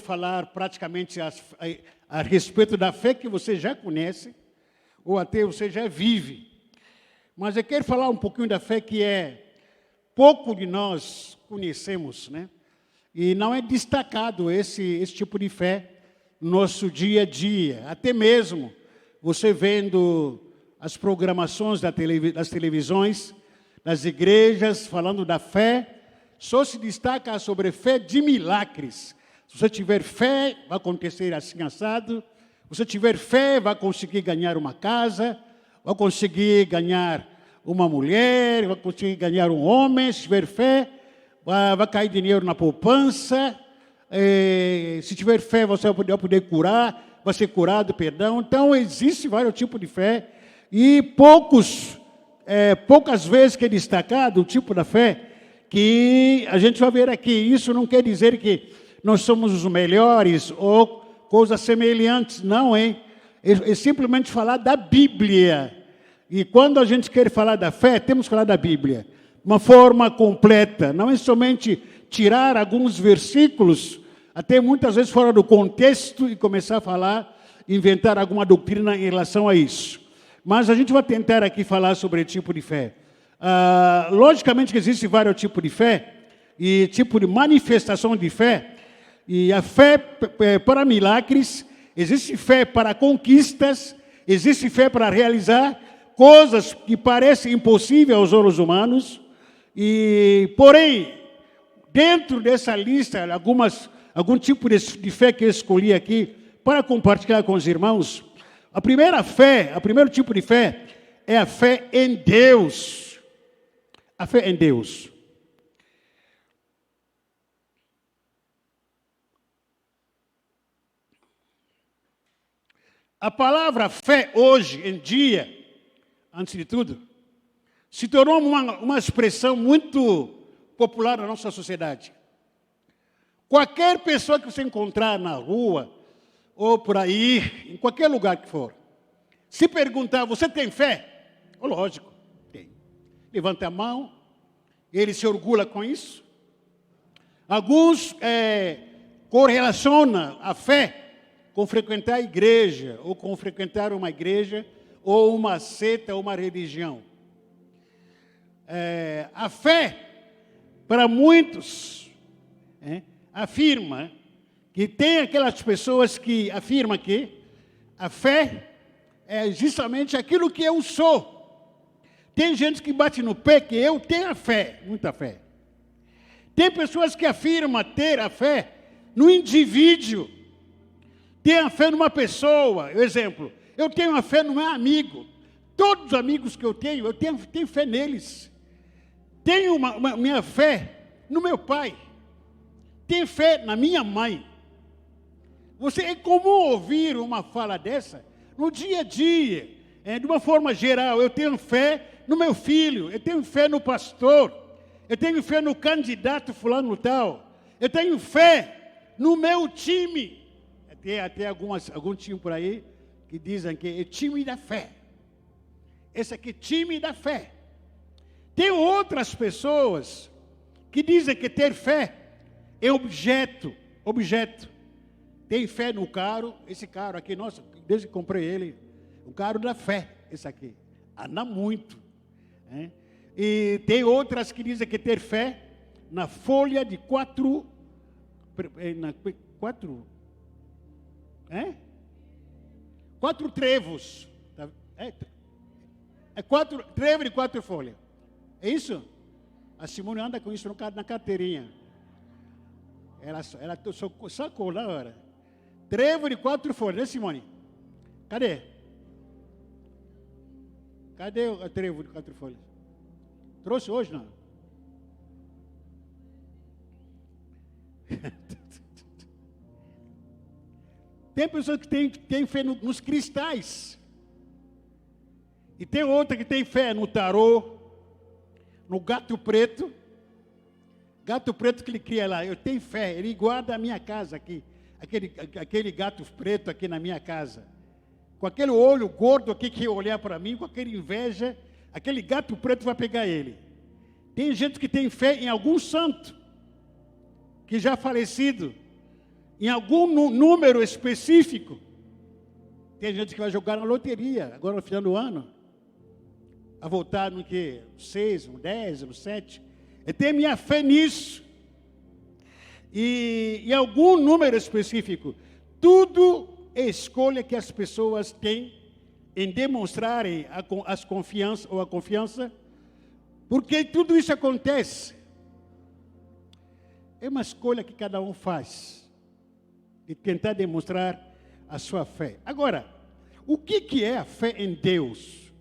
falar praticamente a respeito da fé que você já conhece, ou até você já vive. Mas eu quero falar um pouquinho da fé que pouco de nós conhecemos, né? E não é destacado esse tipo de fé no nosso dia a dia. Até mesmo você vendo as programações das televisões, das igrejas, falando da fé, só se destaca sobre fé de milagres. Se você tiver fé, vai acontecer assim assado. Se você tiver fé, vai conseguir ganhar uma casa, vai conseguir ganhar uma mulher, vai conseguir ganhar um homem. Se tiver fé, vai cair dinheiro na poupança. Se tiver fé, você vai poder curar, vai ser curado, perdão. Então, existe vários tipos de fé. E poucas vezes que é destacado o tipo da fé que a gente vai ver aqui. Isso não quer dizer que nós somos os melhores ou coisas semelhantes, não, hein? É simplesmente falar da Bíblia. E quando a gente quer falar da fé, temos que falar da Bíblia. Uma forma completa, não é somente tirar alguns versículos, até muitas vezes fora do contexto, e começar a falar, inventar alguma doutrina em relação a isso. Mas a gente vai tentar aqui falar sobre o tipo de fé. Logicamente que existem vários tipos de fé, e tipo de manifestação de fé. E a fé para milagres, existe fé para conquistas, existe fé para realizar coisas que parecem impossíveis aos olhos humanos. Porém, dentro dessa lista, algum tipo de fé que eu escolhi aqui para compartilhar com os irmãos. O primeiro tipo de fé é a fé em Deus. A fé em Deus. A palavra fé hoje em dia, antes de tudo, se tornou uma expressão muito popular na nossa sociedade. Qualquer pessoa que você encontrar na rua, ou por aí, em qualquer lugar que for, se perguntar, você tem fé? Lógico, tem. Levanta a mão, ele se orgulha com isso. Alguns correlacionam a fé com frequentar a igreja, ou com frequentar uma igreja, ou uma seita, ou uma religião. A fé, para muitos, afirma que tem aquelas pessoas que afirmam que a fé é justamente aquilo que eu sou. Tem gente que bate no pé que eu tenho a fé, muita fé. Tem pessoas que afirmam ter a fé no indivíduo. Tem a fé numa pessoa. Exemplo, eu tenho a fé no meu amigo. Todos os amigos que eu tenho fé neles. Tenho minha fé no meu pai. Tenho fé na minha mãe. É comum ouvir uma fala dessa no dia a dia, de uma forma geral. Eu tenho fé no meu filho, eu tenho fé no pastor, eu tenho fé no candidato fulano tal, eu tenho fé no meu time. Até algum time por aí que dizem que é time da fé. Esse aqui é time da fé. Tem outras pessoas que dizem que ter fé é objeto. Tem fé no carro, esse carro aqui, nossa, desde que comprei ele, o carro da fé, esse aqui, anda muito. E tem outras que dizem que ter fé na folha de quatro trevos. Quatro trevos de 4 folhas. É isso? A Simone anda com isso na carteirinha. Ela sacou na hora. Trevo de 4 folhas, né, Simone? Cadê? Cadê o trevo de 4 folhas? Trouxe hoje, não? Tem pessoas que têm fé nos cristais. E tem outra que tem fé no tarô, no gato preto. Gato preto que ele cria lá, eu tenho fé, ele guarda a minha casa aqui. Aquele gato preto aqui na minha casa. Com aquele olho gordo aqui que olhar para mim, com aquela inveja, aquele gato preto vai pegar ele. Tem gente que tem fé em algum santo, que já falecido. em algum número específico. Tem gente que vai jogar na loteria, agora no final do ano, a voltar no que? 6, no 10, no 7. Eu tenho minha fé nisso. E em algum número específico. Tudo é escolha que as pessoas têm em demonstrarem a confiança, porque tudo isso acontece. É uma escolha que cada um faz, de tentar demonstrar a sua fé. Agora, o que é a fé em Deus?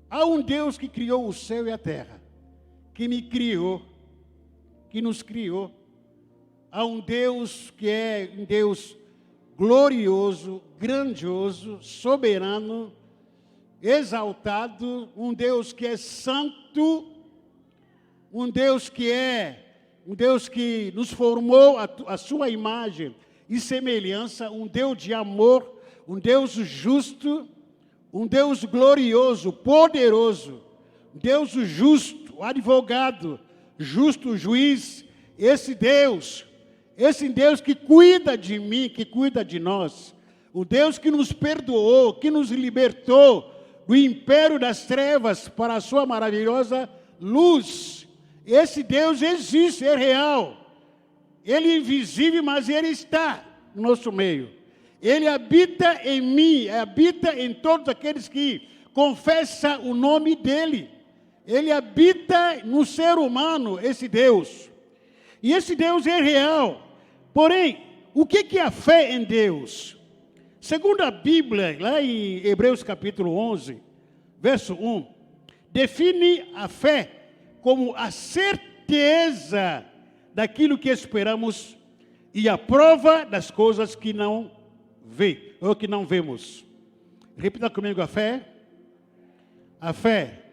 Há um Deus que criou o céu e a terra, que me criou, que nos criou. Há um Deus que é um Deus glorioso, grandioso, soberano, exaltado, um Deus que é santo, um Deus que nos formou a sua imagem e semelhança, um Deus de amor, um Deus justo, um Deus glorioso, poderoso, Deus justo, advogado, justo juiz, esse Deus que cuida de mim, que cuida de nós, o Deus que nos perdoou, que nos libertou do império das trevas para a sua maravilhosa luz. Esse Deus existe, é real. Ele é invisível, mas Ele está no nosso meio. Ele habita em mim, habita em todos aqueles que confessam o nome dEle. Ele habita no ser humano, esse Deus. E esse Deus é real. Porém, o que é a fé em Deus? Segundo a Bíblia, lá em Hebreus capítulo 11, verso 1, define a fé como a certeza daquilo que esperamos e a prova das coisas que não vê, ou que não vemos. Repita comigo: a fé. A fé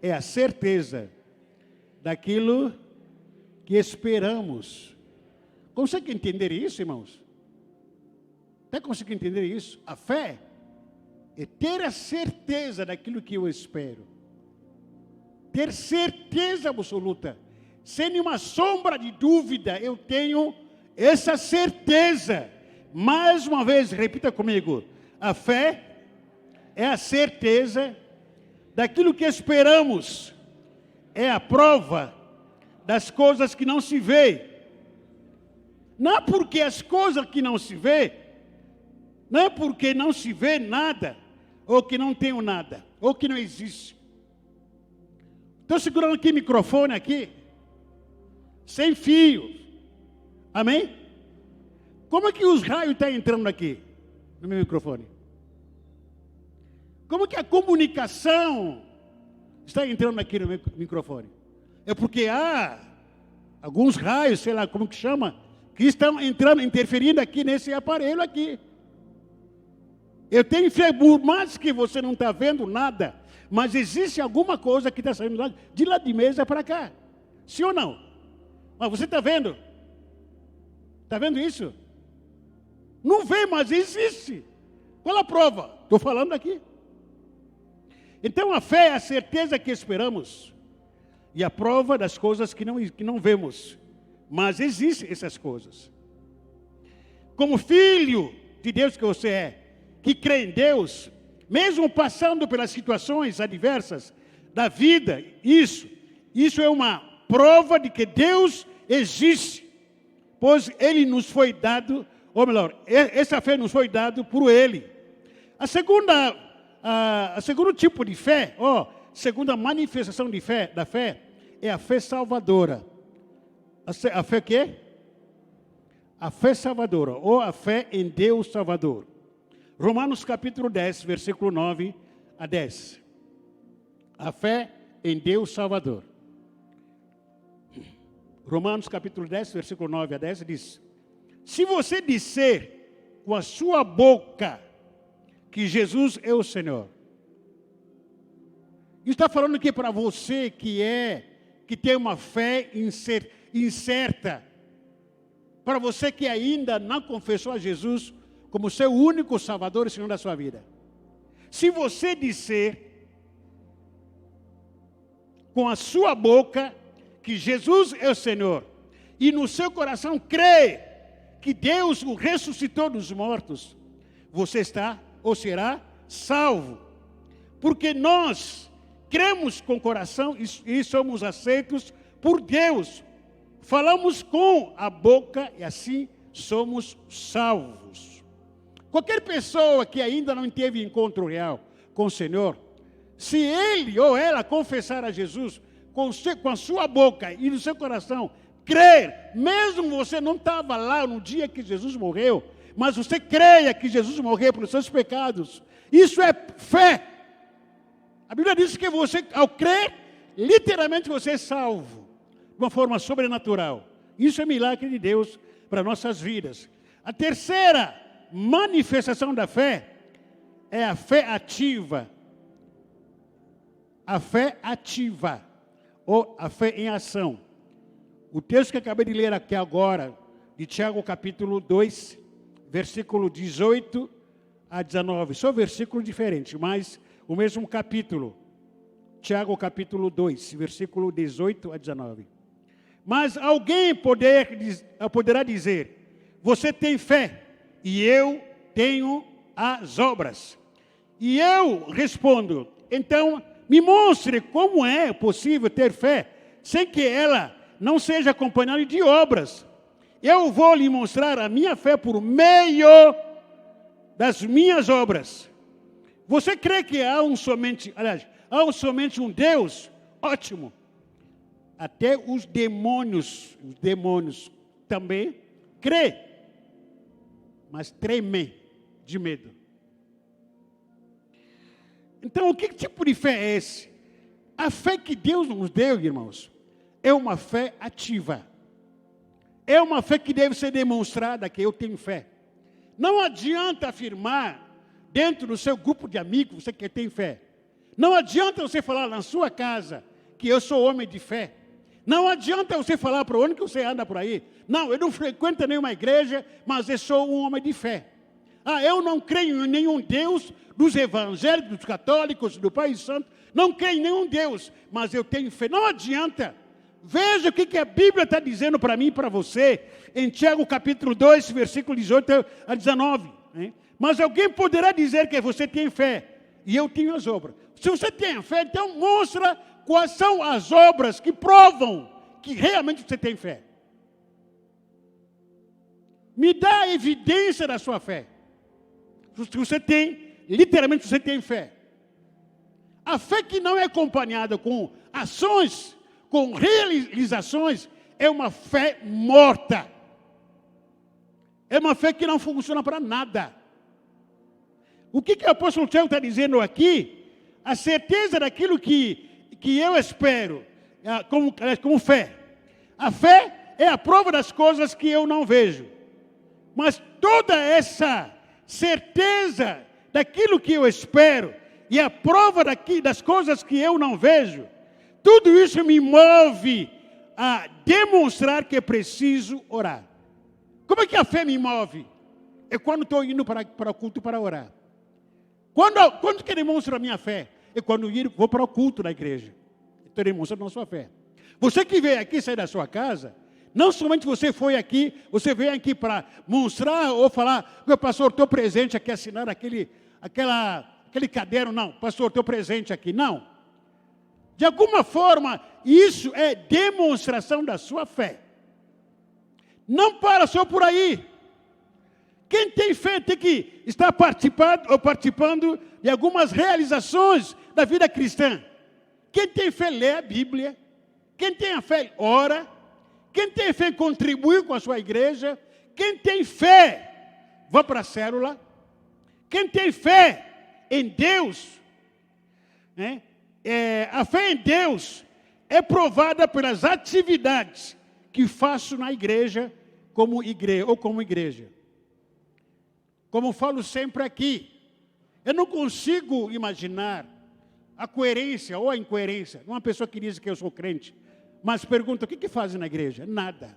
é a certeza daquilo que esperamos. Consegue entender isso, irmãos? Até consegue entender isso? A fé é ter a certeza daquilo que eu espero. Ter certeza absoluta. Sem nenhuma sombra de dúvida, eu tenho essa certeza. Mais uma vez, repita comigo. A fé é a certeza daquilo que esperamos. É a prova das coisas que não se vê. Não é porque as coisas que não se vê, não é porque não se vê nada, ou que não tenho nada, ou que não existe. Estou segurando aqui o microfone aqui, sem fio. Amém? Como é que os raios estão entrando aqui, no meu microfone? Como é que a comunicação está entrando aqui no meu microfone? É porque há alguns raios, sei lá como que chama, que estão entrando, interferindo aqui nesse aparelho aqui. Eu tenho fé, por mais que você não está vendo nada, mas existe alguma coisa que está saindo de lá de mesa para cá. Sim ou não? Mas você está vendo? Está vendo isso? Não vê, mas existe. Qual a prova? Estou falando aqui. Então a fé é a certeza que esperamos e a prova das coisas que não vemos. Mas existem essas coisas. Como filho de Deus que você é, que crê em Deus, mesmo passando pelas situações adversas da vida, isso é uma prova de que Deus existe, pois Ele nos foi dado, ou melhor, essa fé nos foi dada por Ele. A segundo tipo de fé, segunda manifestação da fé, é a fé salvadora. A fé quê? A fé salvadora, ou a fé em Deus Salvador. Romanos capítulo 10, versículo 9 a 10. A fé em Deus Salvador. Romanos capítulo 10, versículo 9 a 10 diz: se você disser com a sua boca que Jesus é o Senhor. Está falando aqui para você que tem uma fé incerta. Para você que ainda não confessou a Jesus como seu único Salvador e Senhor da sua vida. Se você disser com a sua boca que Jesus é o Senhor e no seu coração crê que Deus o ressuscitou dos mortos, você está ou será salvo. Porque nós cremos com o coração e somos aceitos por Deus. Falamos com a boca e assim somos salvos. Qualquer pessoa que ainda não teve encontro real com o Senhor, se ele ou ela confessar a Jesus com a sua boca e no seu coração, crer, mesmo você não estava lá no dia que Jesus morreu, mas você creia que Jesus morreu pelos seus pecados, isso é fé. A Bíblia diz que você, ao crer, literalmente você é salvo, de uma forma sobrenatural. Isso é milagre de Deus para nossas vidas. A terceira manifestação da fé é a fé ativa. A fé ativa, ou a fé em ação. O texto que acabei de ler aqui agora, de Tiago capítulo 2, versículo 18 a 19. Só versículo diferente, mas o mesmo capítulo. Tiago capítulo 2, versículo 18 a 19. Mas alguém poderá dizer, você tem fé e eu tenho as obras. E eu respondo, então me mostre como é possível ter fé sem que ela não seja acompanhada de obras. Eu vou lhe mostrar a minha fé por meio das minhas obras. Você crê que há somente um Deus? Ótimo. Até os demônios também crê, mas tremem de medo. Então, que tipo de fé é esse? A fé que Deus nos deu, irmãos, é uma fé ativa. É uma fé que deve ser demonstrada que eu tenho fé. Não adianta afirmar dentro do seu grupo de amigos você que tem fé. Não adianta você falar na sua casa que eu sou homem de fé. Não adianta você falar para onde que você anda por aí. Não, eu não frequento nenhuma igreja, mas eu sou um homem de fé. Eu não creio em nenhum Deus dos evangélicos, dos católicos, do Pai Santo. Não creio em nenhum Deus, mas eu tenho fé. Não adianta. Veja o que a Bíblia está dizendo para mim e para você, em Tiago capítulo 2, versículo 18 a 19. Mas alguém poderá dizer que você tem fé, e eu tenho as obras. Se você tem fé, então mostra quais são as obras que provam que realmente você tem fé. Me dá a evidência da sua fé. Se você tem, literalmente você tem fé. A fé que não é acompanhada com ações, com realizações, é uma fé morta. É uma fé que não funciona para nada. O que o apóstolo Tiago está dizendo aqui? A certeza daquilo que eu espero, como fé. A fé é a prova das coisas que eu não vejo. Mas toda essa certeza daquilo que eu espero e a prova das coisas que eu não vejo, tudo isso me move a demonstrar que é preciso orar. Como é que a fé me move? É quando estou indo para o culto para orar. Quando que demonstra a minha fé? É quando vou para o culto da igreja. Estou demonstrando a sua fé. Você que veio aqui, sair da sua casa, não somente você foi aqui, você veio aqui para mostrar ou falar, meu pastor, estou presente aqui, assinar aquele caderno. Não, pastor, estou presente aqui. Não. De alguma forma, isso é demonstração da sua fé. Não para só por aí. Quem tem fé tem que estar participando de algumas realizações da vida cristã. Quem tem fé lê a Bíblia. Quem tem a fé ora. Quem tem fé contribui com a sua igreja. Quem tem fé vai para a célula. Quem tem fé em Deus, a fé em Deus é provada pelas atividades que faço na igreja como igreja. Como falo sempre aqui, eu não consigo imaginar a coerência ou a incoerência de uma pessoa que diz que eu sou crente, mas pergunta, o que fazem na igreja? Nada.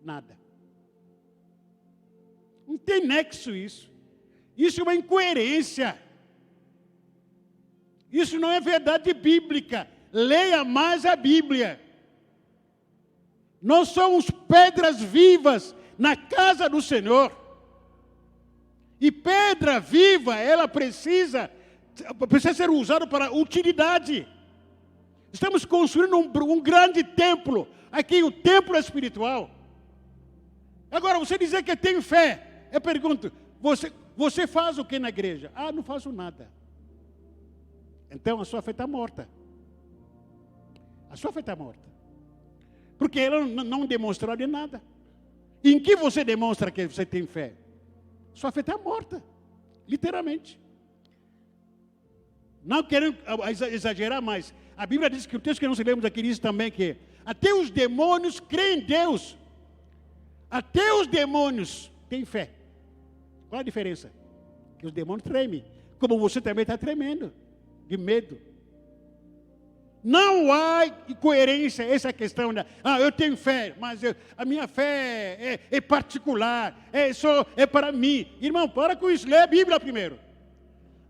Nada. Não tem nexo isso. Isso é uma incoerência. Isso não é verdade bíblica. Leia mais a Bíblia. Nós somos pedras vivas na casa do Senhor. E pedra viva, ela precisa ser usada para utilidade. Estamos construindo um grande templo, aqui um templo espiritual. Agora, você dizer que tem fé, eu pergunto, você faz o que na igreja? Ah, não faço nada. Então a sua fé está morta. A sua fé está morta. Porque ela não demonstrou de nada. Em que você demonstra que você tem fé? Sua fé está morta, literalmente. Não querendo exagerar mais. A Bíblia diz que o texto que nós lemos aqui diz também que até os demônios creem em Deus. Até os demônios têm fé. Qual a diferença? Que os demônios tremem. Como você também está tremendo, de medo. Não há incoerência essa questão da, eu tenho fé, mas a minha fé é particular, é para mim. Irmão, para com isso, lê a Bíblia primeiro.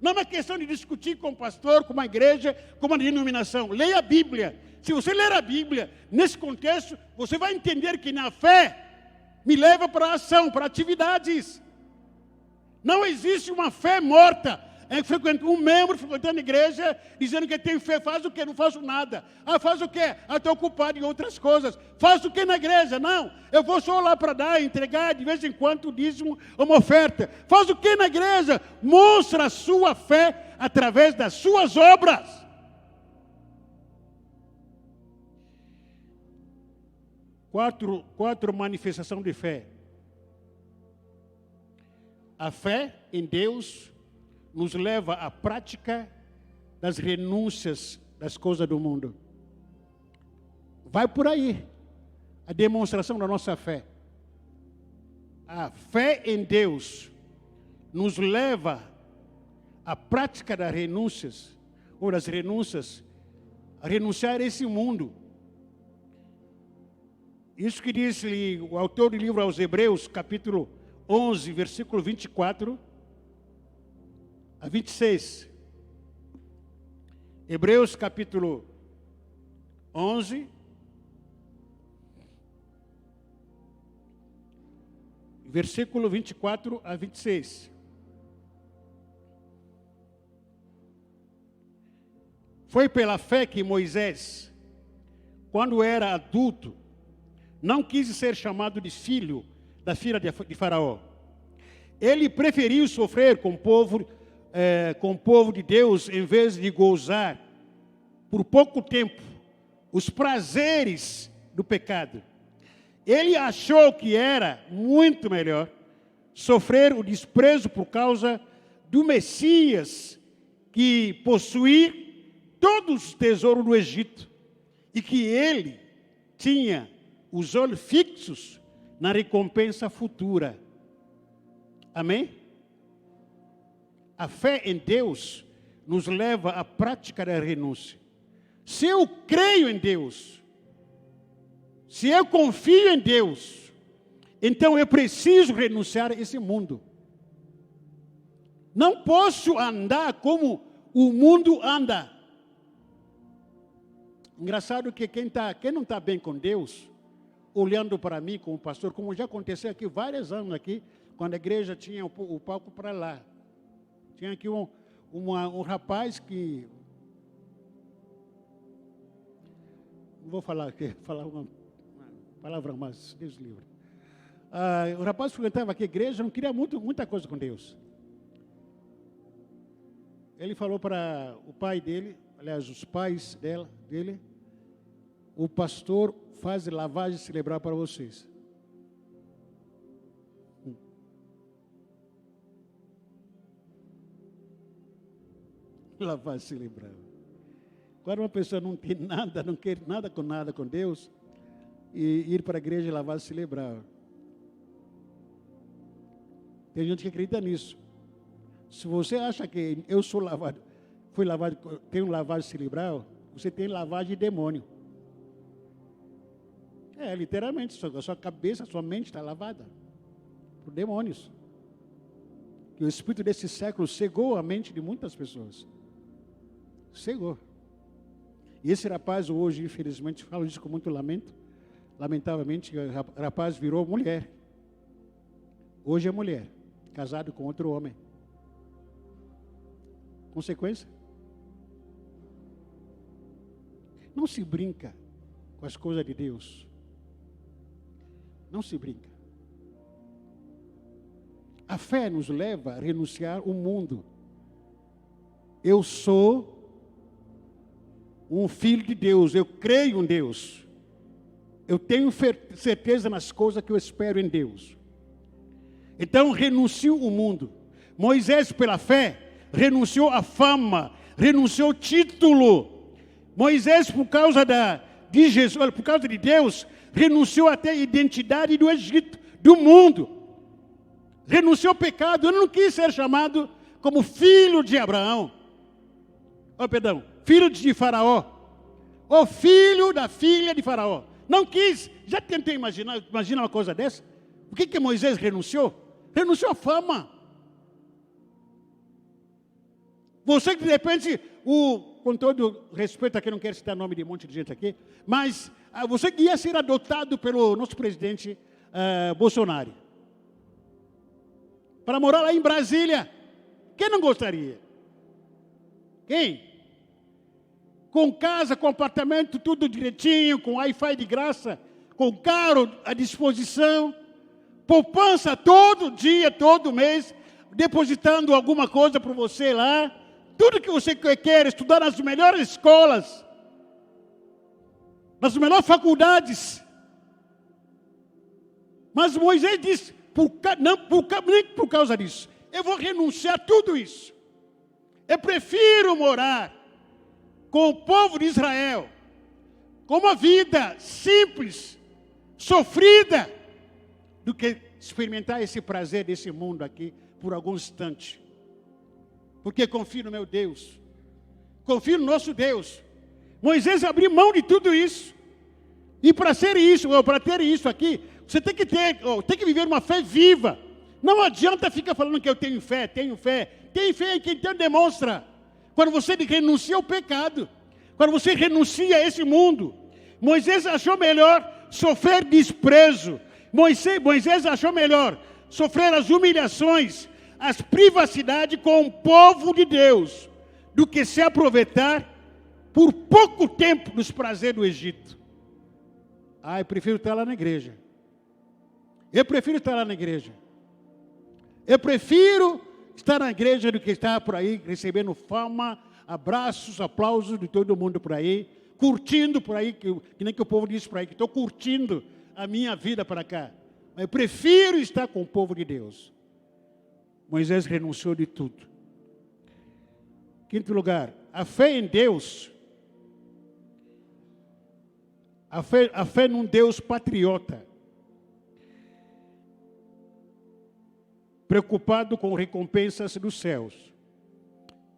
Não é uma questão de discutir com o pastor, com uma igreja, com uma denominação. Leia a Bíblia. Se você ler a Bíblia, nesse contexto, você vai entender que na fé me leva para a ação, para atividades. Não existe uma fé morta. Um membro frequentando a igreja, dizendo que tem fé, faz o quê? Não faço nada. Faz o quê? Estou ocupado em outras coisas. Faz o quê na igreja? Não, eu vou só lá para dar, entregar, de vez em quando, dízimo, uma oferta. Faz o quê na igreja? Mostra a sua fé através das suas obras. Quatro manifestações de fé. A fé em Deus nos leva à prática das renúncias das coisas do mundo. Vai por aí a demonstração da nossa fé. A fé em Deus nos leva à prática das renúncias, ou das renúncias, a renunciar a esse mundo. Isso que diz o autor do livro aos Hebreus, capítulo 11, versículo 24 a 26. Hebreus capítulo 11, versículo 24 a 26. Foi pela fé que Moisés, quando era adulto, não quis ser chamado de filho da filha de Faraó. Ele preferiu sofrer com o povo de Deus, em vez de gozar por pouco tempo os prazeres do pecado. Ele achou que era muito melhor sofrer o desprezo por causa do Messias, que possuía todos os tesouros do Egito, e que ele tinha os olhos fixos na recompensa futura. Amém? A fé em Deus nos leva à prática da renúncia. Se eu creio em Deus, se eu confio em Deus, então eu preciso renunciar a esse mundo. Não posso andar como o mundo anda. Engraçado que quem não está bem com Deus, olhando para mim como pastor, como já aconteceu aqui vários anos aqui, quando a igreja tinha o palco para lá. Tinha aqui um rapaz que... Não vou falar aqui, falar uma palavra mais, Deus livre. O rapaz frequentava aqui a igreja, não queria muita coisa com Deus. Ele falou para o pai dele, aliás, os pais dele, o pastor faz lavagem cerebral para vocês. Lavagem cerebral. Quando uma pessoa não tem nada, não quer nada com Deus, e ir para a igreja e lavagem cerebral. Tem gente que acredita nisso. Se você acha que eu sou lavado, tenho lavagem cerebral, você tem lavagem de demônio. Literalmente, a sua cabeça, a sua mente está lavada por demônios. Que o espírito desse século cegou a mente de muitas pessoas. Cegou. E esse rapaz hoje, infelizmente, falo isso com muito lamento, Lamentavelmente, o rapaz virou mulher. Hoje é mulher, casado com outro homem. Consequência? Não se brinca com as coisas de Deus. Não se brinca. A fé nos leva a renunciar ao mundo. Eu sou um filho de Deus, eu creio em Deus. Eu tenho certeza nas coisas que eu espero em Deus. Então renuncio ao mundo. Moisés, pela fé, renunciou à fama, renunciou ao título. Moisés, por causa de Jesus, por causa de Deus, renunciou até a identidade do Egito, do mundo. Renunciou ao pecado. Eu não quis ser chamado como filho de Abraão. Filho de Faraó. Ou filho da filha de Faraó. Não quis. Já tentei imaginar uma coisa dessa? O que Moisés renunciou? Renunciou à fama. Você que de repente, com todo respeito aqui, não quero citar nome de um monte de gente aqui, mas você que ia ser adotado pelo nosso presidente Bolsonaro, para morar lá em Brasília. Quem não gostaria? Quem? Com casa, com apartamento, tudo direitinho, com Wi-Fi de graça, com carro à disposição, poupança todo dia, todo mês, depositando alguma coisa para você lá, tudo que você quer, estudar nas melhores escolas, nas melhores faculdades. Mas Moisés disse, nem por causa disso, eu vou renunciar a tudo isso. Eu prefiro morar com o povo de Israel, com uma vida simples, sofrida, do que experimentar esse prazer desse mundo aqui por algum instante. Porque confio no meu Deus, confio no nosso Deus. Moisés abriu mão de tudo isso. E para ser isso, ou para ter isso aqui, você tem que viver uma fé viva. Não adianta ficar falando que eu tenho fé, tenho fé. Tem fé em quem então demonstra. Quando você renuncia ao pecado, quando você renuncia a esse mundo. Moisés achou melhor sofrer desprezo. Moisés achou melhor sofrer as humilhações, as privacidades com o povo de Deus, do que se aproveitar por pouco tempo dos prazeres do Egito. Eu prefiro estar lá na igreja. Eu prefiro estar lá na igreja. Eu prefiro estar na igreja do que estar por aí recebendo fama, abraços, aplausos de todo mundo por aí, curtindo por aí, que nem que o povo diz por aí, que estou curtindo a minha vida para cá. Mas eu prefiro estar com o povo de Deus. Moisés renunciou de tudo. Quinto lugar, a fé em Deus. A fé num Deus patriota. Preocupado com recompensas dos céus.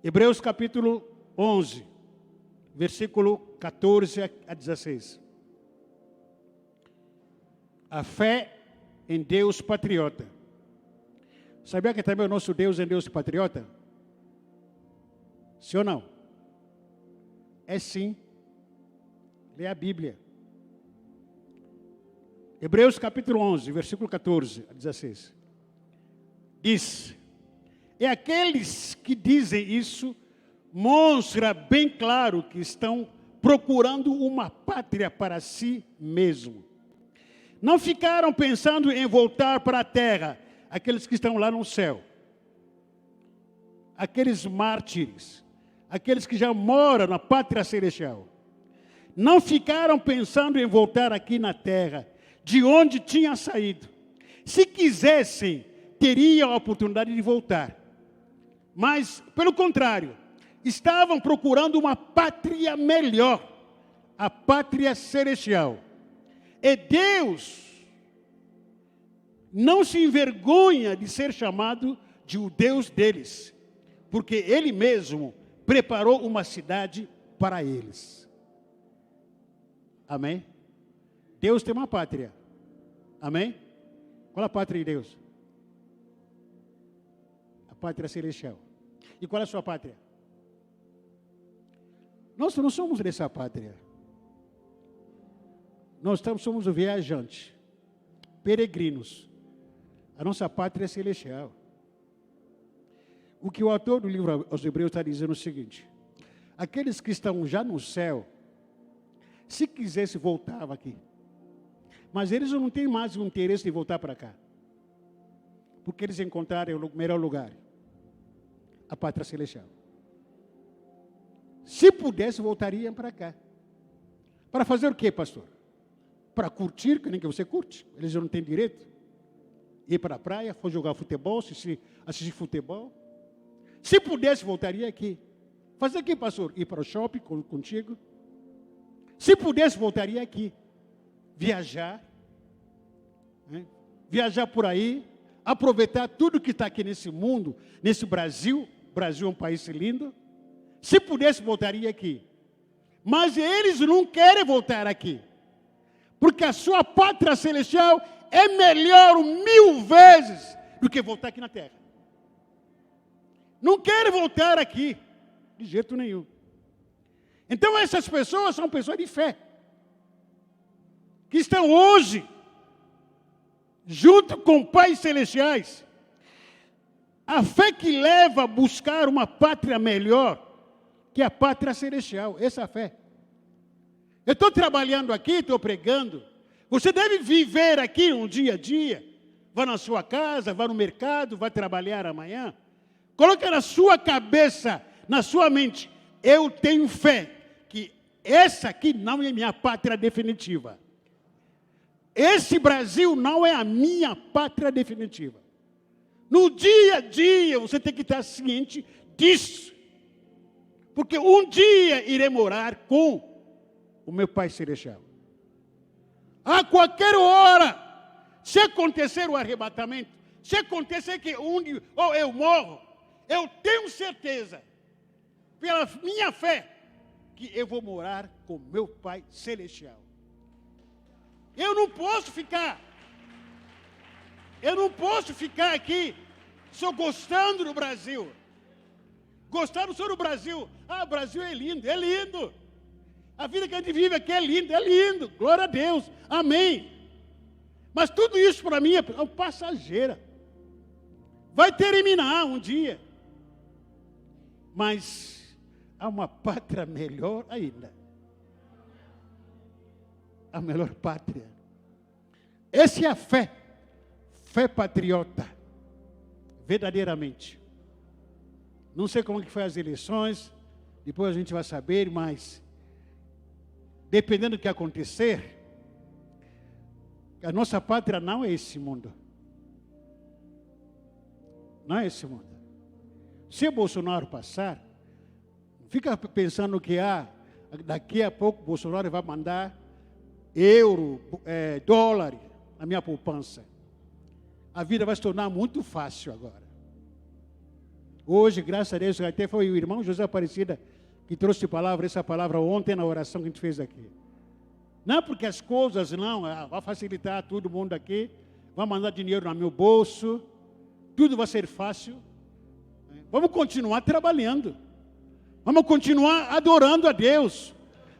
Hebreus capítulo 11, versículo 14 a 16. A fé em Deus patriota. Sabia que também o nosso Deus é Deus patriota? Sim ou não? É sim. Lê a Bíblia. Hebreus capítulo 11, versículo 14 a 16. Diz: e aqueles que dizem isso, mostra bem claro que estão procurando uma pátria para si mesmo. Não ficaram pensando em voltar para a terra, aqueles que estão lá no céu. Aqueles mártires, aqueles que já moram na pátria celestial. Não ficaram pensando em voltar aqui na terra, de onde tinham saído. Se quisessem, teriam a oportunidade de voltar. Mas, pelo contrário, estavam procurando uma pátria melhor, a pátria celestial. E Deus não se envergonha de ser chamado de o Deus deles, porque Ele mesmo preparou uma cidade para eles. Amém? Deus tem uma pátria. Amém? Qual é a pátria de Deus? A pátria celestial. E qual é a sua pátria? Nós não somos dessa pátria. Nós somos viajantes, peregrinos. A nossa pátria é celestial. O que o autor do livro aos Hebreus está dizendo é o seguinte: aqueles que estão já no céu, se quisesse, voltava aqui. Mas eles não têm mais o interesse de voltar para cá. Porque eles encontraram o melhor lugar, a pátria celestial. Se pudesse, voltariam para cá. Para fazer o quê, pastor? Para curtir, que nem que você curte. Eles não têm direito. Ir para a praia, for jogar futebol, assistir futebol. Se pudesse, voltaria aqui. Fazer o quê, pastor? Ir para o shopping contigo. Se pudesse, voltaria aqui. Viajar. Né? Viajar por aí. Aproveitar tudo que está aqui nesse mundo, nesse Brasil. O Brasil é um país lindo. Se pudesse, voltaria aqui. Mas eles não querem voltar aqui. Porque a sua pátria celestial é melhor 1000 vezes do que voltar aqui na terra. Não querem voltar aqui, de jeito nenhum. Então essas pessoas são pessoas de fé. Que estão hoje, junto com pais celestiais. A fé que leva a buscar uma pátria melhor que a pátria celestial. Essa é a fé. Eu estou trabalhando aqui, estou pregando. Você deve viver aqui um dia a dia. Vá na sua casa, vá no mercado, vá trabalhar amanhã. Coloca na sua cabeça, na sua mente: eu tenho fé que essa aqui não é minha pátria definitiva. Esse Brasil não é a minha pátria definitiva. No dia a dia você tem que estar ciente disso. Porque um dia irei morar com o meu Pai Celestial. A qualquer hora, se acontecer o arrebatamento, se acontecer que ou eu morro, eu tenho certeza, pela minha fé, que eu vou morar com meu Pai Celestial. Eu não posso ficar aqui só gostando do Brasil. Gostando só do Brasil. Ah, o Brasil é lindo, é lindo. A vida que a gente vive aqui é lindo, é lindo. Glória a Deus, amém. Mas tudo isso para mim é passageira. Vai terminar um dia. Mas há uma pátria melhor ainda. A melhor pátria. Essa é a fé. Fé patriota. Verdadeiramente. Não sei como que foi as eleições. Depois a gente vai saber, mas dependendo do que acontecer, a nossa pátria não é esse mundo. Não é esse mundo. Se o Bolsonaro passar, fica pensando que daqui a pouco o Bolsonaro vai mandar euro, dólar na minha poupança. A vida vai se tornar muito fácil agora. Hoje, graças a Deus, até foi o irmão José Aparecida que trouxe essa palavra ontem na oração que a gente fez aqui. Não porque as coisas vai facilitar todo mundo aqui, vai mandar dinheiro no meu bolso, tudo vai ser fácil. Vamos continuar trabalhando. Vamos continuar adorando a Deus.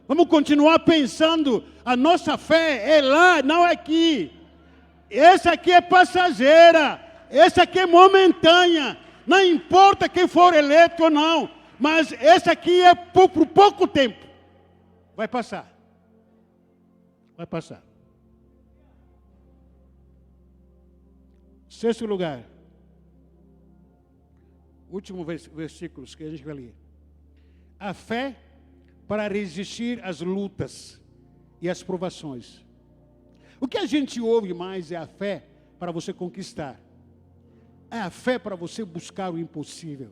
Vamos continuar pensando, a nossa fé é lá, não é aqui. Essa aqui é passageira, essa aqui é momentânea. Não importa quem for eleito ou não, mas essa aqui é por pouco tempo. Vai passar. Vai passar. Sexto lugar. Último versículo que a gente vai ler. A fé para resistir às lutas e às provações. O que a gente ouve mais é a fé para você conquistar. É a fé para você buscar o impossível.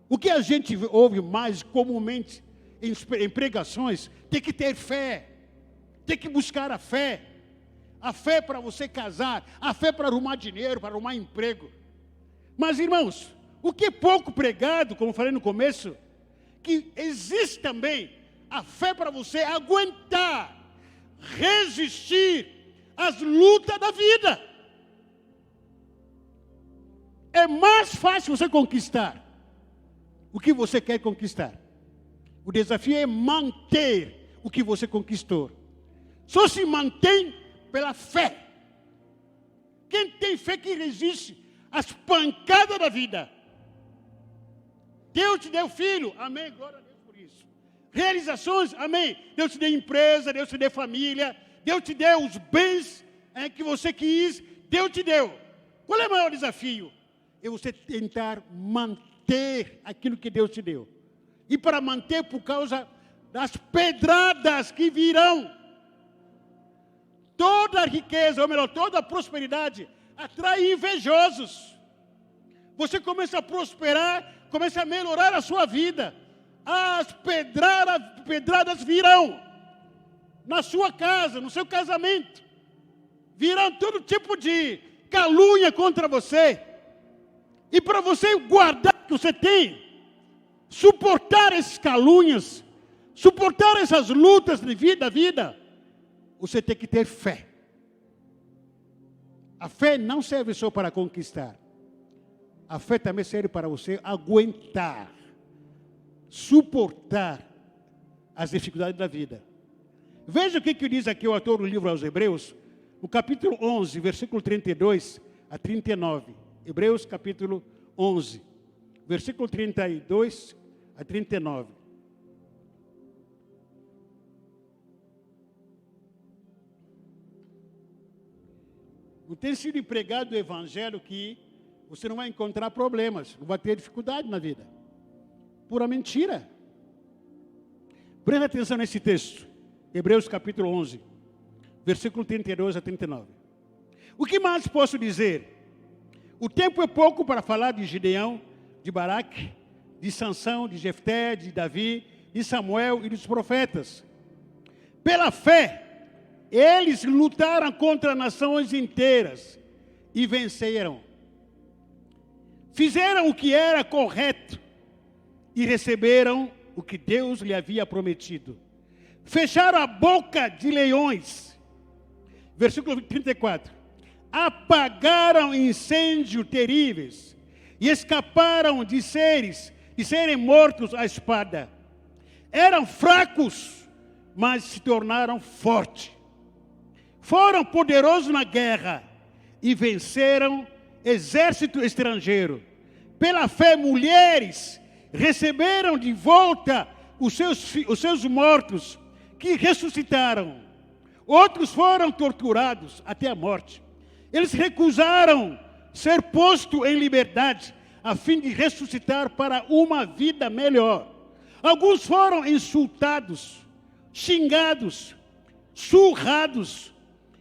O que a gente ouve mais comumente em pregações, tem que ter fé. Tem que buscar a fé. A fé para você casar, a fé para arrumar dinheiro, para arrumar emprego. Mas, irmãos, o que é pouco pregado, como falei no começo, que existe também a fé para você aguentar, resistir às lutas da vida. É mais fácil você conquistar o que você quer conquistar. O desafio é manter o que você conquistou. Só se mantém pela fé. Quem tem fé que resiste às pancadas da vida. Deus te deu filho, amém, glória a Deus por isso. Realizações, amém. Deus te deu empresa, Deus te deu família, Deus te deu os bens que você quis, Deus te deu. Qual é o maior desafio? É você tentar manter aquilo que Deus te deu. E para manter por causa das pedradas que virão. Toda a riqueza, ou melhor, toda a prosperidade atrai invejosos. Você começa a prosperar, começa a melhorar a sua vida. As pedradas virão na sua casa, no seu casamento. Virão todo tipo de calúnia contra você. E para você guardar o que você tem, suportar essas calúnias, suportar essas lutas da vida, você tem que ter fé. A fé não serve só para conquistar. A fé também serve para você aguentar, suportar as dificuldades da vida. Veja o que diz aqui o autor do livro aos Hebreus, no capítulo 11, versículo 32 a 39. Hebreus capítulo 11, versículo 32 a 39. Não tem sido empregado o evangelho que você não vai encontrar problemas, não vai ter dificuldade na vida. Pura mentira. Presta atenção nesse texto. Hebreus capítulo 11, versículo 32 a 39. O que mais posso dizer? O tempo é pouco para falar de Gideão, de Baraque, de Sansão, de Jefté, de Davi, de Samuel e dos profetas. Pela fé, eles lutaram contra nações inteiras e venceram. Fizeram o que era correto e receberam o que Deus lhe havia prometido. Fecharam a boca de leões. Versículo 34. Apagaram incêndios terríveis e escaparam de serem mortos à espada. Eram fracos, mas se tornaram fortes. Foram poderosos na guerra e venceram exército estrangeiro. Pela fé, mulheres receberam de volta os seus mortos, que ressuscitaram. Outros foram torturados até a morte. Eles recusaram ser postos em liberdade, a fim de ressuscitar para uma vida melhor. Alguns foram insultados, xingados, surrados,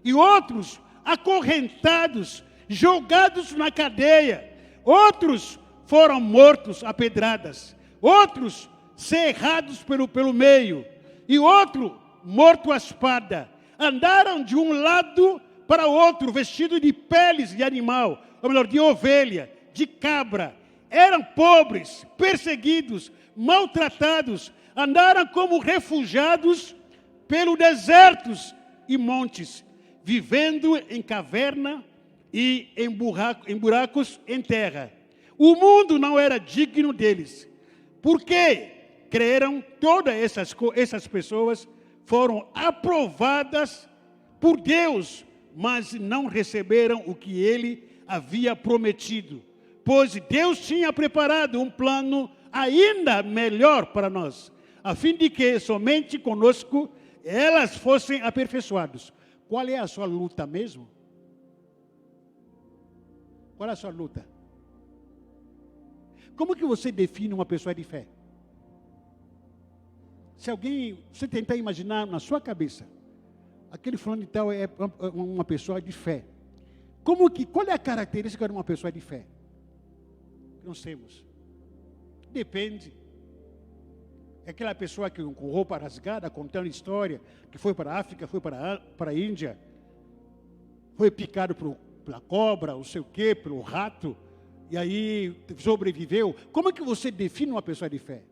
e outros acorrentados, jogados na cadeia. Outros foram mortos a pedradas. Outros cerrados pelo meio. E outro morto à espada. Andaram de um lado para o outro, vestidos de peles de animal, ou melhor, de ovelha, de cabra. Eram pobres, perseguidos, maltratados. Andaram como refugiados pelos desertos e montes, vivendo em caverna e em buracos em terra. O mundo não era digno deles. Porque creram, todas essas pessoas foram aprovadas por Deus, mas não receberam o que Ele havia prometido. Pois Deus tinha preparado um plano ainda melhor para nós, a fim de que somente conosco elas fossem aperfeiçoadas. Qual é a sua luta mesmo? Qual é a sua luta? Como que você define uma pessoa de fé? Se você tentar imaginar na sua cabeça, aquele fulano de tal é uma pessoa de fé. Qual é a característica de uma pessoa de fé? Nós temos. Depende. É aquela pessoa que com roupa rasgada, contando história, que foi para a África, foi para a Índia, foi picado pela cobra, não sei o quê, pelo rato, e aí sobreviveu. Como é que você define uma pessoa de fé?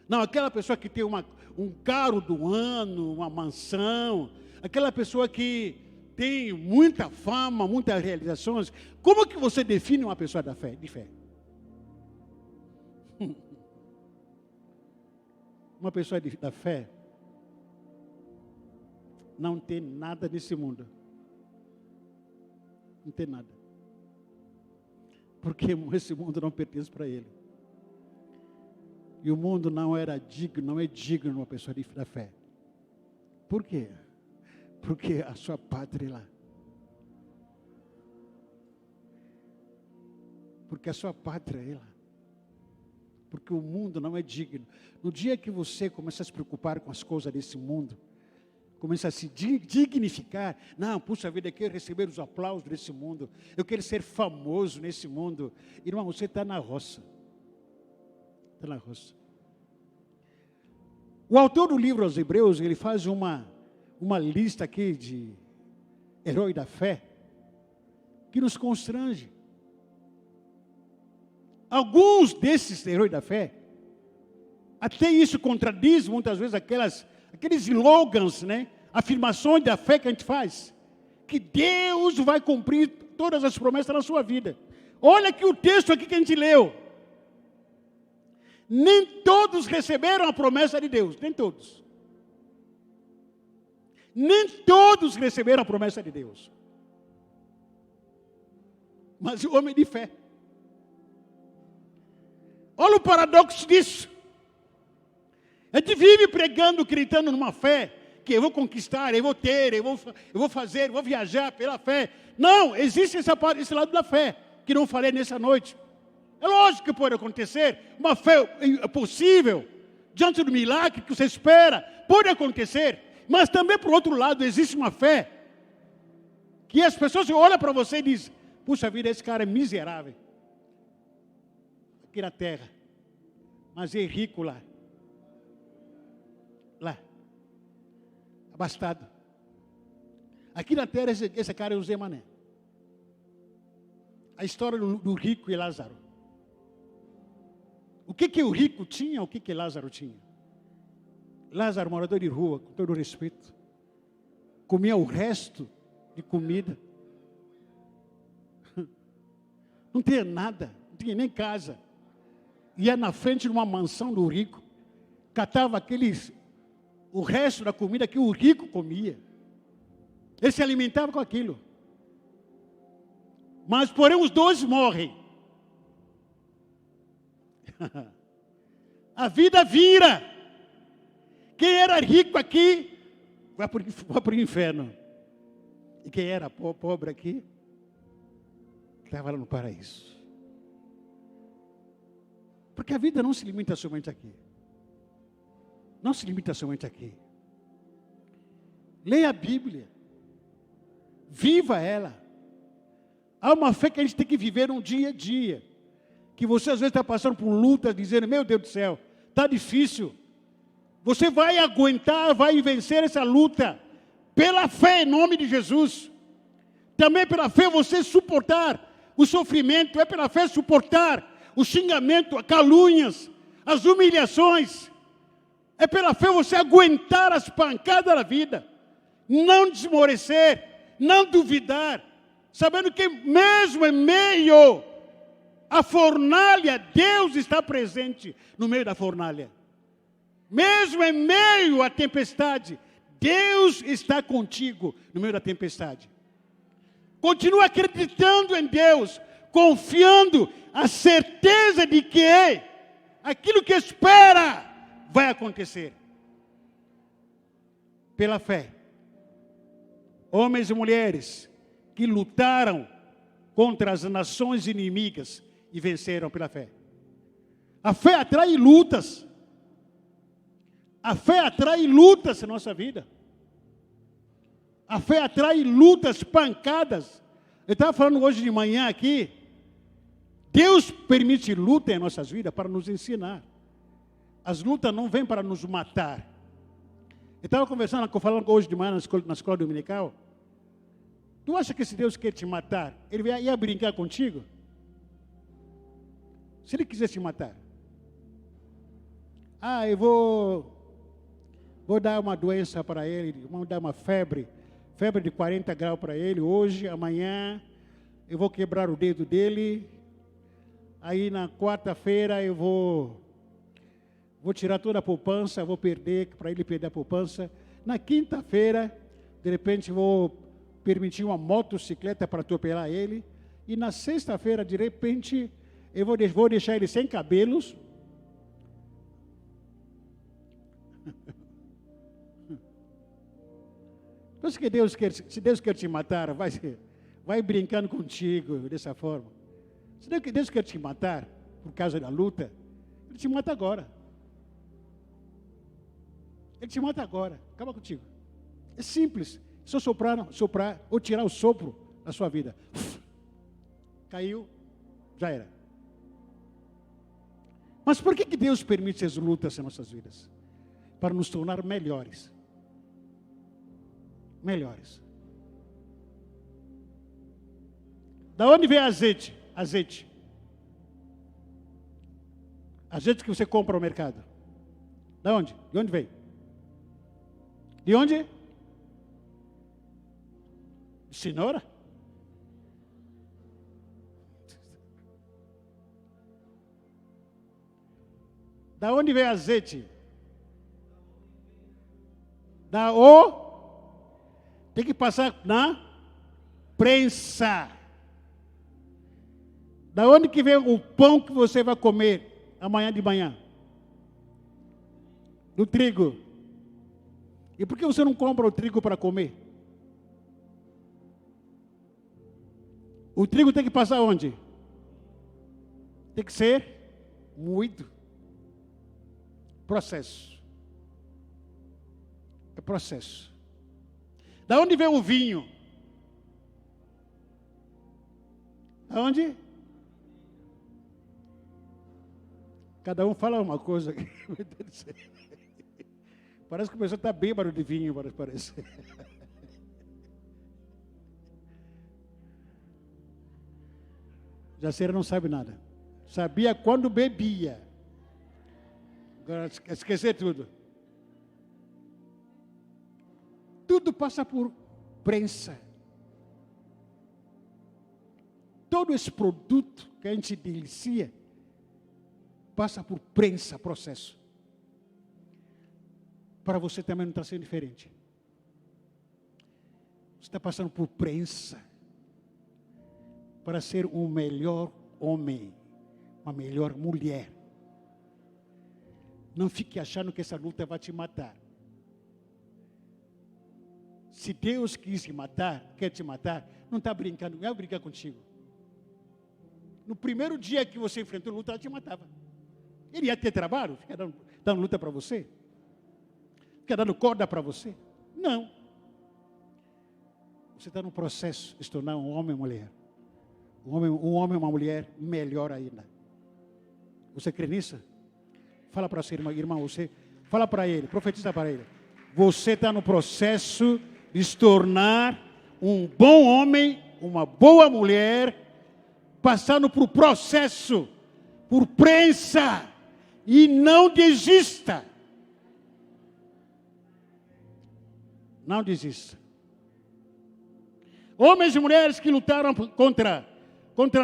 Não, aquela pessoa que tem um carro do ano, uma mansão, aquela pessoa que tem muita fama, muitas realizações. Como que você define uma pessoa de fé? Uma pessoa da fé, não tem nada nesse mundo. Não tem nada. Porque esse mundo não pertence para ele. E o mundo não é digno de uma pessoa da fé. Por quê? Porque a sua pátria é lá. Porque a sua pátria é lá. Porque o mundo não é digno. No dia que você começa a se preocupar com as coisas desse mundo, começa a se dignificar. Não, puxa vida, eu quero receber os aplausos desse mundo. Eu quero ser famoso nesse mundo. Irmão, você está na roça. Está na roça. O autor do livro aos Hebreus, ele faz uma lista aqui de herói da fé que nos constrange. Alguns desses heróis da fé, até isso contradiz muitas vezes aqueles slogans, né? Afirmações da fé que a gente faz, que Deus vai cumprir todas as promessas na sua vida. Olha aqui o texto aqui que a gente leu. Nem todos receberam a promessa de Deus, nem todos. Nem todos receberam a promessa de Deus. Mas o homem de fé. Olha o paradoxo disso. A gente vive pregando, acreditando numa fé, que eu vou conquistar, eu vou ter, eu vou fazer, eu vou viajar pela fé. Não, existe esse lado da fé, que não falei nessa noite. É lógico que pode acontecer, uma fé possível, diante do milagre que você espera, pode acontecer. Mas também, por outro lado, existe uma fé, que as pessoas olham para você e dizem, puxa vida, esse cara é miserável. Aqui na terra, mas é rico lá. Lá. Abastado. Aqui na terra, esse cara é o Zé Mané. A história do rico e Lázaro. O que o rico tinha, o que Lázaro tinha? Lázaro, morador de rua, com todo respeito, comia o resto de comida. Não tinha nada, não tinha nem casa. Ia na frente de uma mansão do rico, catava o resto da comida que o rico comia. Ele se alimentava com aquilo. Mas, porém, os dois morrem. A vida vira. Quem era rico aqui, vai para o inferno. E quem era pobre aqui, estava lá no paraíso. Porque a vida não se limita somente aqui. Não se limita somente aqui. Leia a Bíblia. Viva ela. Há uma fé que a gente tem que viver um dia a dia. Que você às vezes está passando por lutas, dizendo, meu Deus do céu, está difícil. Você vai aguentar, vai vencer essa luta. Pela fé em nome de Jesus. Também pela fé você suportar o sofrimento. É pela fé suportar o xingamento, as calúnias, as humilhações. É pela fé você aguentar as pancadas da vida. Não desmorecer, não duvidar. Sabendo que mesmo em meio à fornalha, Deus está presente no meio da fornalha. Mesmo em meio à tempestade, Deus está contigo no meio da tempestade. Continua acreditando em Deus, confiando, a certeza de que aquilo que espera vai acontecer. Pela fé. Homens e mulheres que lutaram contra as nações inimigas e venceram pela fé. A fé atrai lutas. A fé atrai lutas na nossa vida. A fé atrai lutas, pancadas. Eu estava falando hoje de manhã aqui. Deus permite luta em nossas vidas para nos ensinar. As lutas não vêm para nos matar. Eu estava falando hoje de manhã na escola dominical. Tu acha que esse Deus quer te matar, Ele ia brincar contigo? Se Ele quiser te matar. Eu vou dar uma doença para ele, vou dar uma febre de 40 graus para ele, hoje, amanhã, eu vou quebrar o dedo dele, aí na quarta-feira eu vou tirar toda a poupança, vou perder, para ele perder a poupança, na quinta-feira, De repente vou permitir uma motocicleta para atropelar ele. E na sexta-feira, de repente, eu vou deixar ele sem cabelos. Então, se Deus quer te matar, vai brincando contigo dessa forma. Se Deus quer te matar por causa da luta, Ele te mata agora. Ele te mata agora. Acaba contigo. É simples. Só soprar ou tirar o sopro da sua vida. Caiu, já era. Mas por que Deus permite as lutas em nossas vidas? Para nos tornar melhores. Melhores. Da onde vem azeite? Azeite. Azeite que você compra no mercado. Da onde? De onde vem? De onde? De cenoura? Da onde vem azeite? Tem que passar na prensa. Da onde que vem o pão que você vai comer amanhã de manhã? Do trigo. E por que você não compra o trigo para comer? O trigo tem que passar onde? Tem que ser moído. Processo. É processo. Da onde vem o vinho? Da onde? Cada um fala uma coisa. Parece que a pessoa está bêbado de vinho, parece. Jaceira não sabe nada. Sabia quando bebia. Agora esquecer tudo. Tudo passa por prensa. Todo esse produto que a gente delicia passa por prensa, processo. Para você também não está sendo diferente. Você está passando por prensa para ser um melhor homem, uma melhor mulher. Não fique achando que essa luta vai te matar. Se Deus quis te matar, quer te matar, não está brincando, não vai brincar contigo. No primeiro dia que você enfrentou luta, ela te matava. Ele ia ter trabalho, fica dando luta para você? Fica dando corda para você? Não. Você está no processo de se tornar um homem e mulher. Um homem e uma mulher melhor ainda. Você crê nisso? Fala para sua irmã, você fala para ele, profetiza para ele. Você está no processo de se tornar um bom homem, uma boa mulher, passando por processo, por prensa, e não desista. Não desista. Homens e mulheres que lutaram contra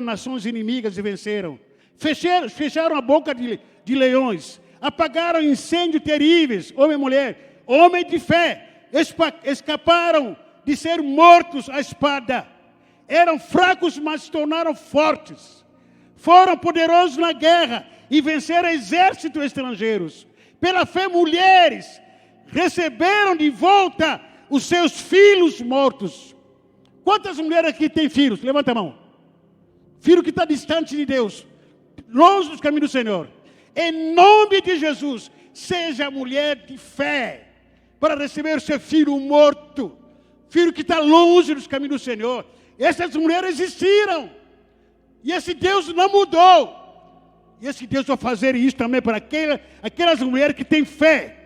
nações inimigas e venceram. Fecharam a boca de leões. Apagaram incêndios terríveis. Homem e mulher. Homem de fé. Escaparam de ser mortos à espada. Eram fracos, mas se tornaram fortes. Foram poderosos na guerra e venceram exércitos estrangeiros. Pela fé, mulheres receberam de volta os seus filhos mortos. Quantas mulheres aqui têm filhos? Levanta a mão. Filho que está distante de Deus, longe dos caminhos do Senhor. Em nome de Jesus, seja mulher de fé, para receber o seu filho morto. Filho que está longe dos caminhos do Senhor. Essas mulheres existiram. E esse Deus não mudou. E esse Deus vai fazer isso também para aquelas mulheres que têm fé.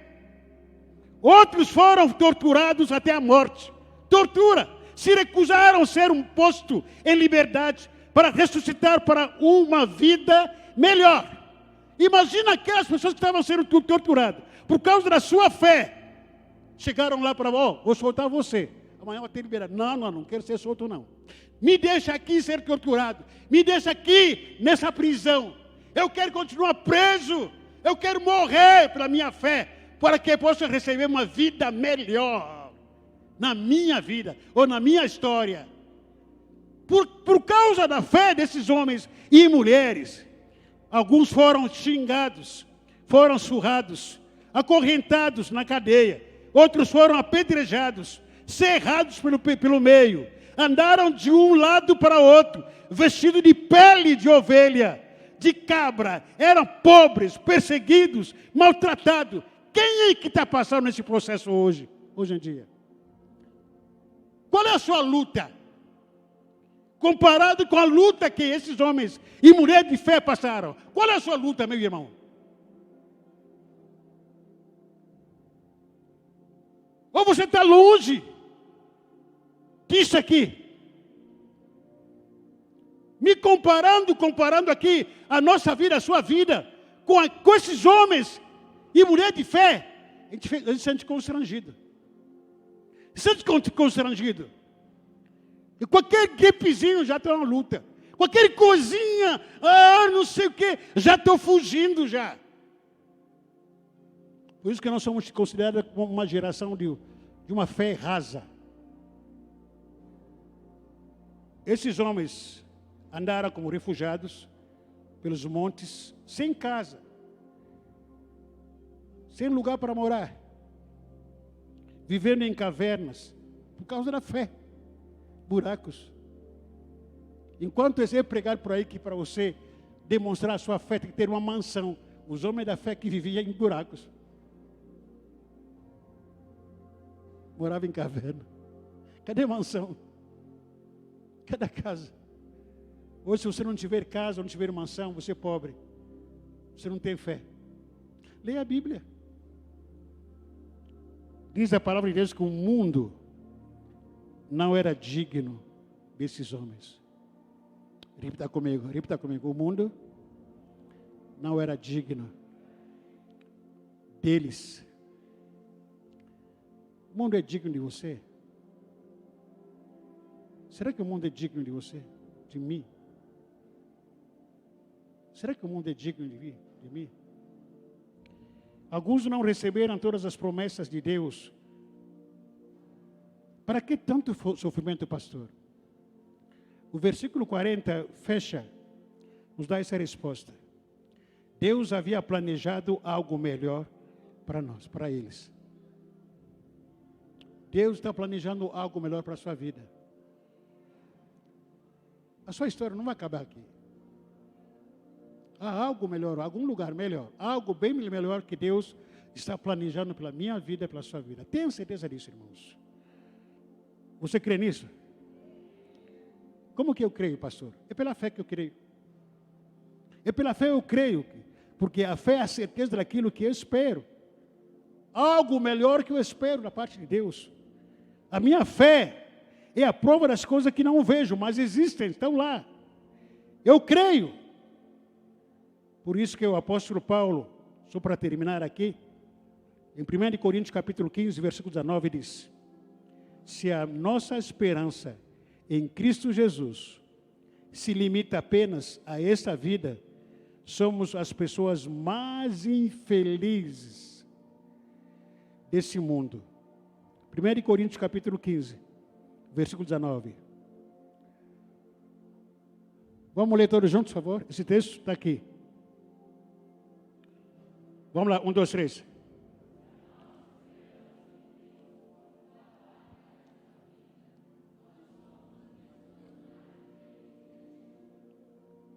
Outros foram torturados até a morte. Tortura. Se recusaram a ser posto em liberdade para ressuscitar para uma vida melhor. Imagina aquelas pessoas que estavam sendo torturadas por causa da sua fé. Chegaram lá para, vou soltar você. Amanhã vai ter liberdade. Não quero ser solto não. Me deixa aqui ser torturado. Me deixa aqui nessa prisão. Eu quero continuar preso. Eu quero morrer pela minha fé, para que eu possa receber uma vida melhor. na minha vida ou na minha história. Por causa da fé desses homens e mulheres, alguns foram xingados, foram surrados, acorrentados na cadeia, outros foram apedrejados, cerrados pelo meio, andaram de um lado para outro, vestidos de pele de ovelha, de cabra, eram pobres, perseguidos, maltratados. Quem é que está passando nesse processo hoje em dia? Qual é a sua luta? Comparado com a luta que esses homens e mulheres de fé passaram. Qual é a sua luta, meu irmão? Ou você está longe disso aqui? Comparando aqui a nossa vida, a sua vida, com esses homens e mulheres de fé, a gente se sente constrangido. Sente constrangido. E qualquer gripezinho já está na luta. Qualquer coisinha, não sei o quê, já estou fugindo já. Por isso que nós somos considerados como uma geração de uma fé rasa. Esses homens andaram como refugiados pelos montes, sem casa, sem lugar para morar, vivendo em cavernas, por causa da fé, buracos. Enquanto eu pregar por aí que para você demonstrar a sua fé tem que ter uma mansão, os homens da fé que viviam em buracos, moravam em caverna. Cadê mansão? Cadê casa? Hoje, se você não tiver casa, não tiver mansão, você é pobre. Você não tem fé. Leia a Bíblia. Diz a palavra de Deus que o mundo não era digno desses homens. Repita comigo. O mundo não era digno deles. O mundo é digno de você? Será que o mundo é digno de você? De mim? Será que o mundo é digno de mim? Alguns não receberam todas as promessas de Deus. Para que tanto sofrimento, pastor? O versículo 40 fecha, nos dá essa resposta. Deus havia planejado algo melhor para nós, para eles. Deus está planejando algo melhor para a sua vida. A sua história não vai acabar aqui. Há algo melhor, algum lugar melhor, algo bem melhor que Deus está planejando pela minha vida e pela sua vida. Tenho certeza disso, irmãos. Você crê nisso? Como que eu creio, pastor? É pela fé que eu creio. É pela fé eu creio, porque a fé é a certeza daquilo que eu espero. Algo melhor que eu espero da parte de Deus. A minha fé é a prova das coisas que não vejo, mas existem, estão lá. Eu creio. Por isso que o apóstolo Paulo, só para terminar aqui, em 1 Coríntios capítulo 15, versículo 19, diz: se a nossa esperança em Cristo Jesus se limita apenas a esta vida, somos as pessoas mais infelizes desse mundo. 1 Coríntios capítulo 15, versículo 19. Vamos ler todos juntos, por favor? Esse texto está aqui. Vamos lá, 1, 2, 3.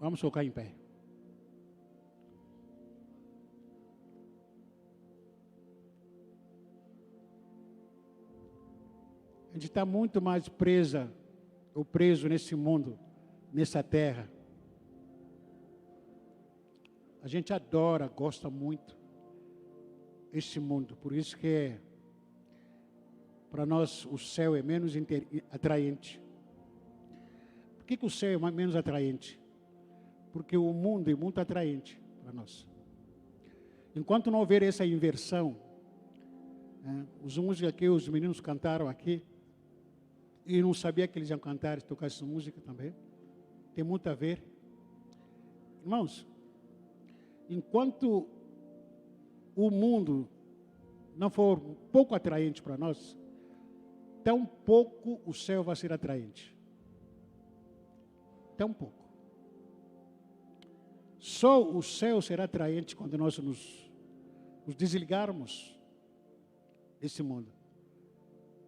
Vamos colocar em pé. A gente está muito mais presa ou preso nesse mundo, nessa terra. A gente adora, gosta muito esse mundo. Por isso que para nós o céu é menos atraente. Por que o céu é menos atraente? Porque o mundo é muito atraente para nós. Enquanto não houver essa inversão, os músicos aqui, os meninos cantaram aqui, e não sabia que eles iam cantar e tocar essa música também. Tem muito a ver. Irmãos, enquanto o mundo não for um pouco atraente para nós, tão pouco o céu vai ser atraente. Tão pouco. Só o céu será atraente quando nós nos desligarmos desse mundo,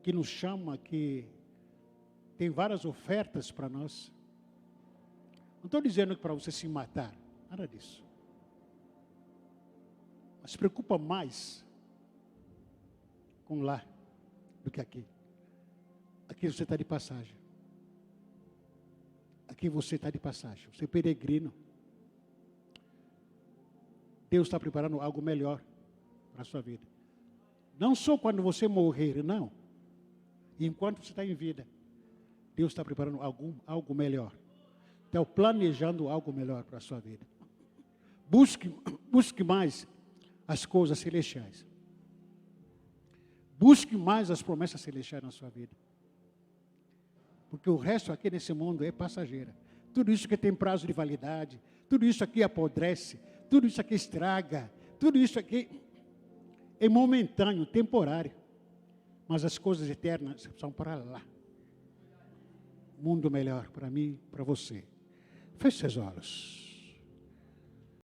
que nos chama, que tem várias ofertas para nós. Não estou dizendo que para você se matar, nada disso. Mas se preocupa mais com lá do que aqui. Aqui você está de passagem. Aqui você está de passagem. Você é peregrino. Deus está preparando algo melhor para a sua vida. Não só quando você morrer, não. Enquanto você está em vida, Deus está preparando algo melhor. Está planejando algo melhor para a sua vida. Busque mais as coisas celestiais. Busque mais as promessas celestiais na sua vida. Porque o resto aqui nesse mundo é passageira. Tudo isso que tem prazo de validade, tudo isso aqui apodrece, tudo isso aqui estraga, tudo isso aqui é momentâneo, temporário. Mas as coisas eternas são para lá. Mundo melhor para mim, para você. Feche seus olhos.